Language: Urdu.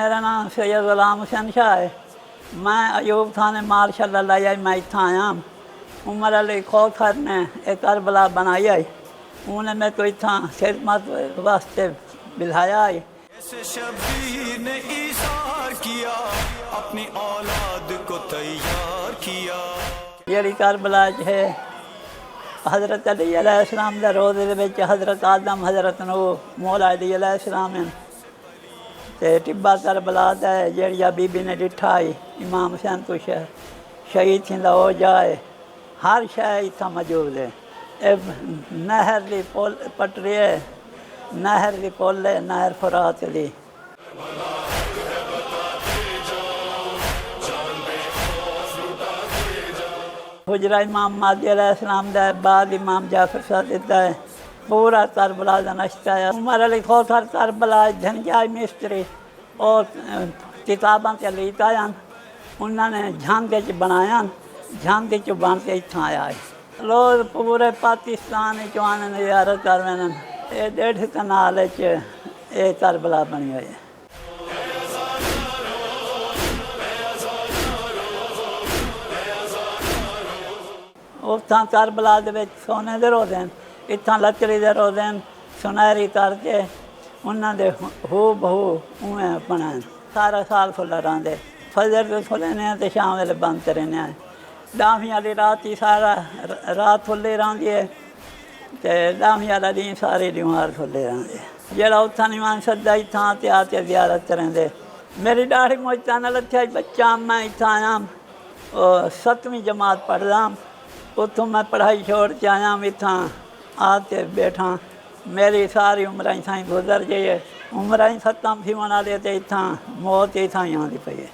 میرا نام سید غلام حسین شاہ ہے۔ میں ایوب تھانے مارشل اللہ میں اتنا آیا عمر علی کھوکھر نے ایک کربلا بنائی ہے، انہیں میں تو اتنا خدمت واسطے بلایا ہے۔ ایسے شبیر نے ایثار کیا، اپنی اولاد کو تیار کیا۔ جیڑی کربلا ہے حضرت علی علیہ السلام دے روضے دے وچ حضرت آدم، حضرت نوح، مولا علی علیہ السلام ہیں تے ٹبا کربلا تے جیڑی بی بی نے ڈٹھا ہے امام حسین تو شہید تھیندا ہو جائے، ہر شے اتنا موجود ہے۔ اے نہر دی پل پٹری ہے، نہر دی پل ہے، نہر فرات دی۔ حجرہ امام مہدی علیہ السلام دا بعد امام جعفر صادق دا ہے، پورا کربلا دا نشتہ ہے۔ عمر علی کھوکھر کربلا جھنجائی مستری اور کتاباں تے لیتا ہے، انہوں نے جھانگ چ بنایا، جھانگ چ بن کے اتنا آیا ہے۔ لوگ پورے پاکستان آنے زیارت کر رہے ہیں۔ یہ 1.5 کنال یہ کربلا بنی ہوئی ہے۔ اتنا کربلا دے وچ سونے دے روزے ہیں، اتنا لکڑی دے روزے ہیں، سنہری کر کے انہوں نے ہو بہو اویں بنائے، سارا سال کھلا رہندے، فجر تو کھلنے ہیں تو شام ویلے بند رہنے ہیں۔ 10ویں والی رات ہی سارا رات کھلی رہندی ہے تے 10ویں والا دن ساری دیوار کھلے رہندے۔ جڑا اتنا نہیں سدا اتنا تے آ کے زیارت کریں۔ میری داڑھی مجھتا نہ لگتا بچہ میں اتنا آیا 7ویں جماعت پڑھدا، اتوں میں پڑھائی چھوڑ کے آیا اتنا آ کے بیٹھا، میری ساری عمر اتنا ہی گزر گئی ہے۔ عمر ختم تھی وہاں دے تے اتنا موت اتنا ہی آتی پئی ہے۔